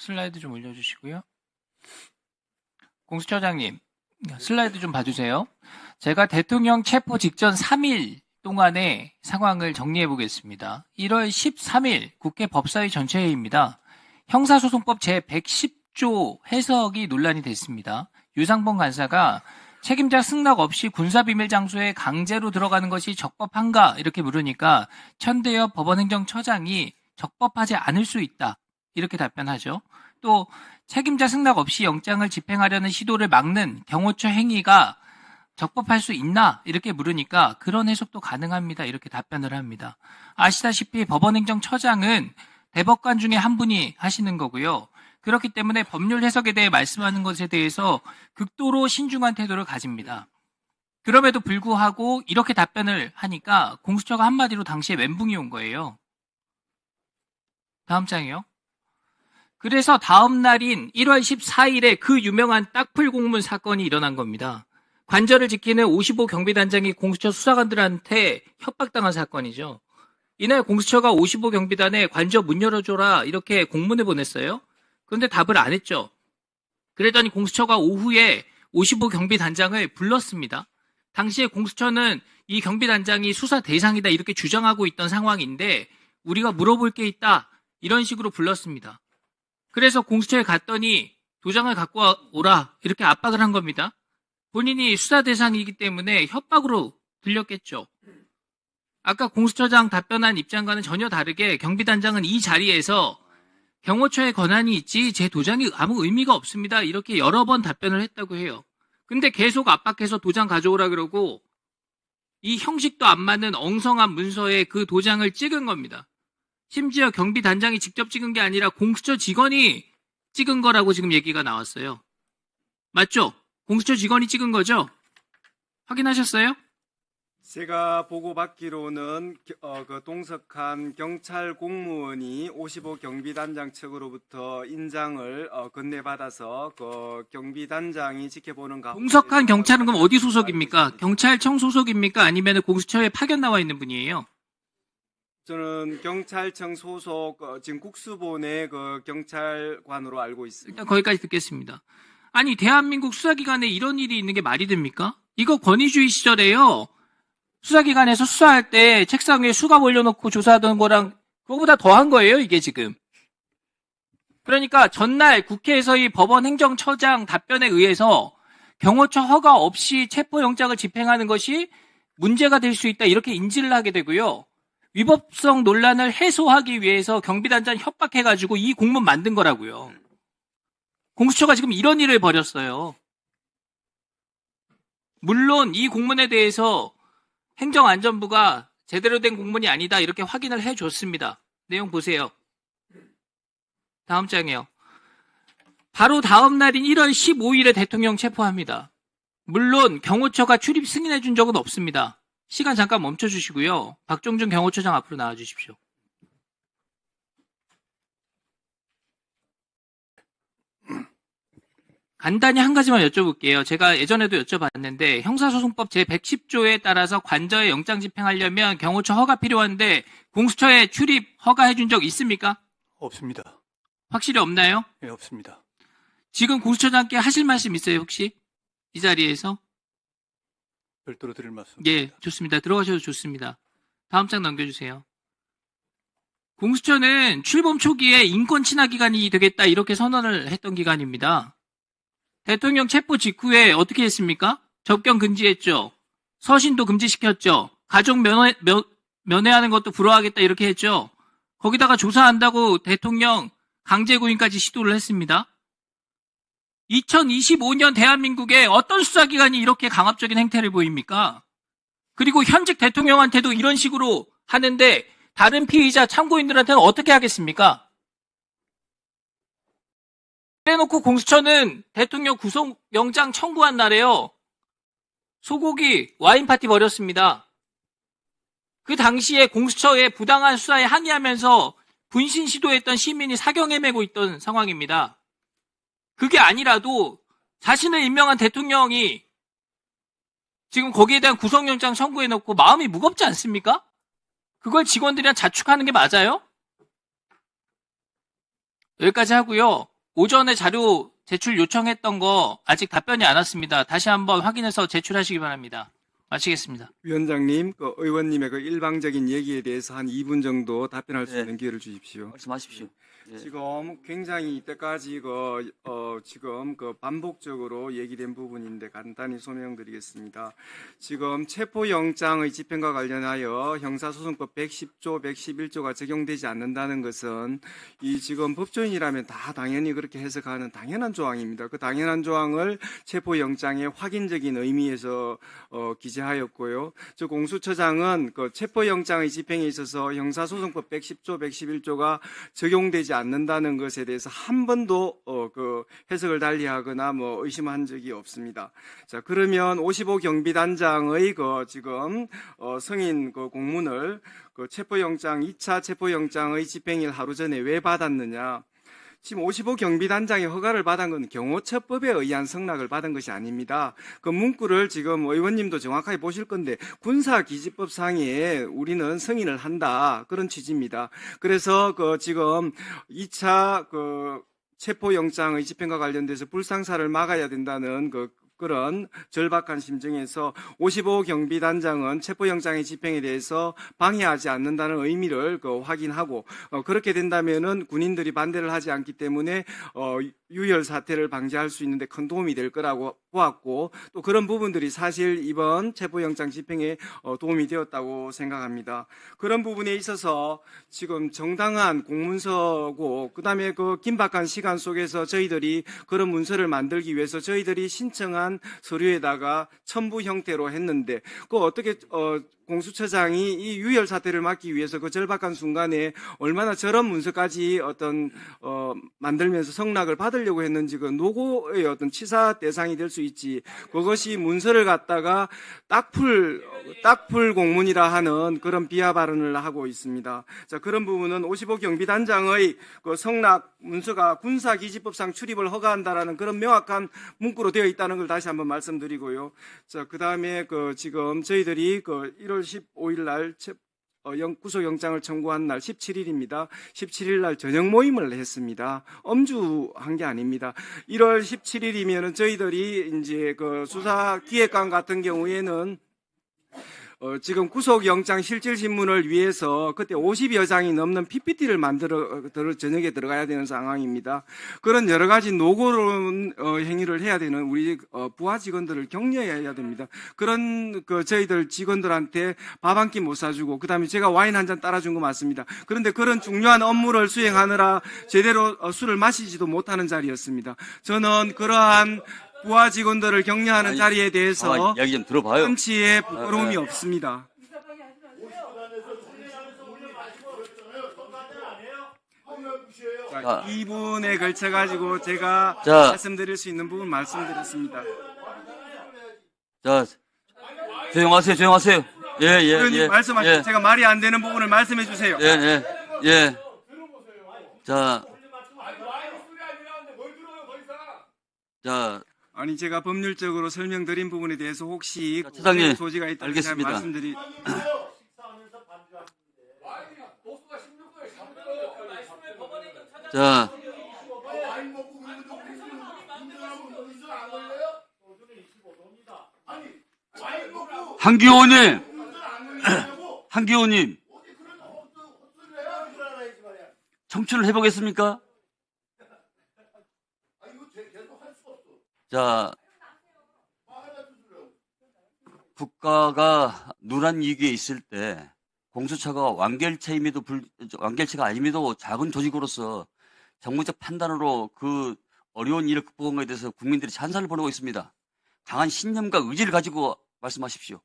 슬라이드 좀 올려주시고요. 공수처장님, 슬라이드 좀 봐주세요. 제가 대통령 체포 직전 3일 동안의 상황을 정리해 보겠습니다. 1월 13일 국회 법사위 전체회의입니다. 형사소송법 제110조 해석이 논란이 됐습니다. 유상범 간사가 책임자 승낙 없이 군사비밀 장소에 강제로 들어가는 것이 적법한가 이렇게 물으니까 천대엽 법원행정처장이 적법하지 않을 수 있다 이렇게 답변하죠. 또 책임자 승낙 없이 영장을 집행하려는 시도를 막는 경호처 행위가 적법할 수 있나 이렇게 물으니까 그런 해석도 가능합니다 이렇게 답변을 합니다. 아시다시피 법원행정처장은 대법관 중에 한 분이 하시는 거고요. 그렇기 때문에 법률 해석에 대해 말씀하는 것에 대해서 극도로 신중한 태도를 가집니다. 그럼에도 불구하고 이렇게 답변을 하니까 공수처가 한마디로 당시에 멘붕이 온 거예요. 다음 장이요. 그래서 다음 날인 1월 14일에 그 유명한 딱풀 공문 사건이 일어난 겁니다. 관저를 지키는 55 경비단장이 공수처 수사관들한테 협박당한 사건이죠. 이날 공수처가 55 경비단에 관저 문 열어줘라 이렇게 공문을 보냈어요. 그런데 답을 안 했죠. 그랬더니 공수처가 오후에 55 경비단장을 불렀습니다. 당시에 공수처는 이 경비단장이 수사 대상이다 이렇게 주장하고 있던 상황인데 우리가 물어볼 게 있다 이런 식으로 불렀습니다. 그래서 공수처에 갔더니 도장을 갖고 오라 이렇게 압박을 한 겁니다. 본인이 수사 대상이기 때문에 협박으로 들렸겠죠. 아까 공수처장 답변한 입장과는 전혀 다르게 경비단장은 이 자리에서 경호처의 권한이 있지 제 도장이 아무 의미가 없습니다. 이렇게 여러 번 답변을 했다고 해요. 근데 계속 압박해서 도장 가져오라 그러고 이 형식도 안 맞는 엉성한 문서에 그 도장을 찍은 겁니다. 심지어 경비단장이 직접 찍은 게 아니라 공수처 직원이 찍은 거라고 지금 얘기가 나왔어요. 맞죠? 공수처 직원이 찍은 거죠? 확인하셨어요? 제가 보고받기로는 그 동석한 경찰 공무원이 55 경비단장 측으로부터 인장을 건네받아서 그 경비단장이 지켜보는 가운데 동석한 경찰은 그럼 어디 소속입니까? 경찰청 소속입니까? 아니면 공수처에 파견 나와 있는 분이에요? 저는 경찰청 소속 지금 국수본의 그 경찰관으로 알고 있습니다. 일단 거기까지 듣겠습니다. 아니 대한민국 수사기관에 이런 일이 있는 게 말이 됩니까? 이거 권위주의 시절에요. 수사기관에서 수사할 때 책상 위에 수갑 올려놓고 조사하던 거랑 그거보다 더한 거예요, 이게 지금. 그러니까 전날 국회에서의 법원 행정처장 답변에 의해서 경호처 허가 없이 체포영장을 집행하는 것이 문제가 될 수 있다 이렇게 인지를 하게 되고요. 위법성 논란을 해소하기 위해서 경비단장 협박해가지고 이 공문 만든 거라고요. 공수처가 지금 이런 일을 벌였어요. 물론 이 공문에 대해서 행정안전부가 제대로 된 공문이 아니다 이렇게 확인을 해줬습니다. 내용 보세요. 다음 장이요. 바로 다음 날인 1월 15일에 대통령 체포합니다. 물론 경호처가 출입 승인해 준 적은 없습니다. 시간 잠깐 멈춰주시고요. 박종준 경호처장 앞으로 나와주십시오. 간단히 한 가지만 여쭤볼게요. 제가 예전에도 여쭤봤는데 형사소송법 제110조에 따라서 관저에 영장 집행하려면 경호처 허가 필요한데 공수처에 출입 허가해 준 적 있습니까? 없습니다. 확실히 없나요? 예, 없습니다. 지금 공수처장께 하실 말씀 있어요 혹시? 이 자리에서? 별도로 드릴 말씀. 예, 좋습니다. 들어가셔도 좋습니다. 다음 장 넘겨주세요. 공수처는 출범 초기에 인권 친화 기관이 되겠다 이렇게 선언을 했던 기관입니다. 대통령 체포 직후에 어떻게 했습니까? 접견 금지했죠. 서신도 금지시켰죠. 가족 면회하는 것도 불허하겠다 이렇게 했죠. 거기다가 조사한다고 대통령 강제 구인까지 시도를 했습니다. 2025년 대한민국에 어떤 수사기관이 이렇게 강압적인 행태를 보입니까? 그리고 현직 대통령한테도 이런 식으로 하는데 다른 피의자 참고인들한테는 어떻게 하겠습니까? 그래놓고 공수처는 대통령 구속영장 청구한 날에요. 소고기 와인 파티 벌였습니다. 그 당시에 공수처의 부당한 수사에 항의하면서 분신 시도했던 시민이 사경 헤매고 있던 상황입니다. 그게 아니라도 자신을 임명한 대통령이 지금 거기에 대한 구속영장 청구해놓고 마음이 무겁지 않습니까? 그걸 직원들이랑 자축하는 게 맞아요? 여기까지 하고요. 오전에 자료 제출 요청했던 거 아직 답변이 안 왔습니다. 다시 한번 확인해서 제출하시기 바랍니다. 마치겠습니다. 위원장님, 그 의원님의 그 일방적인 얘기에 대해서 한 2분 정도 답변할 수 네. 있는 기회를 주십시오. 말씀하십시오. 예. 지금 굉장히 이때까지 지금 반복적으로 얘기된 부분인데 간단히 소명드리겠습니다. 지금 체포영장의 집행과 관련하여 형사소송법 110조, 111조가 적용되지 않는다는 것은 이 지금 법조인이라면 다 당연히 그렇게 해석하는 당연한 조항입니다. 그 당연한 조항을 체포영장의 확인적인 의미에서 기재하였고요. 저 공수처장은 그 체포영장의 집행에 있어서 형사소송법 110조, 111조가 적용되지 않는다는 것에 대해서 한 번도 그 해석을 달리하거나 뭐 의심한 적이 없습니다. 자, 그러면 55 경비단장의 그 지금 승인 그 공문을 그 체포영장 2차 체포영장의 집행일 하루 전에 왜 받았느냐? 지금 55 경비단장의 허가를 받은 건 경호처법에 의한 승낙을 받은 것이 아닙니다. 그 문구를 지금 의원님도 정확하게 보실 건데 군사기지법상에 우리는 승인을 한다 그런 취지입니다. 그래서 그 지금 2차 그 체포영장의 집행과 관련돼서 불상사를 막아야 된다는 그런 절박한 심정에서 55 경비단장은 체포영장의 집행에 대해서 방해하지 않는다는 의미를 확인하고 그렇게 된다면은 군인들이 반대를 하지 않기 때문에 유혈 사태를 방지할 수 있는데 큰 도움이 될 거라고 보았고 또 그런 부분들이 사실 이번 체포영장 집행에 도움이 되었다고 생각합니다. 그런 부분에 있어서 지금 정당한 공문서고 그다음에 그 긴박한 시간 속에서 저희들이 그런 문서를 만들기 위해서 저희들이 신청한 서류에다가 첨부 형태로 했는데 그 어떻게 공수처장이 이 유혈 사태를 막기 위해서 그 절박한 순간에 얼마나 저런 문서까지 만들면서 성낙을 받으려고 했는지 그 노고의 어떤 치사 대상이 될 수 있지. 그것이 문서를 갖다가 딱풀 공문이라 하는 그런 비하 발언을 하고 있습니다. 자, 그런 부분은 55 경비단장의 그 성낙 문서가 군사기지법상 출입을 허가한다라는 그런 명확한 문구로 되어 있다는 걸 다시 한번 말씀드리고요. 자, 그다음에 지금 저희들이 1월 15일 날 구속영장을 청구한 날 17일입니다. 17일 날 저녁 모임을 했습니다. 엄주한 게 아닙니다. 1월 17일이면은 저희들이 이제 수사기획관 같은 경우에는 지금 구속영장 실질신문을 위해서 그때 50여 장이 넘는 PPT를 만들어 저녁에 들어가야 되는 상황입니다. 그런 여러 가지 노고로운 행위를 해야 되는 우리 부하 직원들을 격려해야 됩니다. 그런 저희들 직원들한테 밥 한 끼 못 사주고 그다음에 제가 와인 한 잔 따라준 거 맞습니다. 그런데 그런 중요한 업무를 수행하느라 제대로 술을 마시지도 못하는 자리였습니다. 저는 그러한 부하 직원들을 격려하는 자리에 대해서 이야기 좀 들어봐요. 한치의 부끄러움이 없습니다. 자, 2분에 걸쳐가지고 제가 말씀드릴 수 있는 부분 말씀드렸습니다. 자, 조용하세요. 의원님 말씀하시죠. 제가 말이 안 되는 부분을 말씀해 주세요. 예. 자, 아니 제가 법률적으로 설명드린 부분에 대해서 혹시 차장님, 소지가 있다면 알겠습니다. 말씀드리. 자, 한기호님, 청취를 해보겠습니까? 자, 국가가 누란 위기에 있을 때 공수처가 완결체가 아님에도 작은 조직으로서 정무적 판단으로 그 어려운 일을 극복한 것에 대해서 국민들이 찬사를 보내고 있습니다. 강한 신념과 의지를 가지고 말씀하십시오.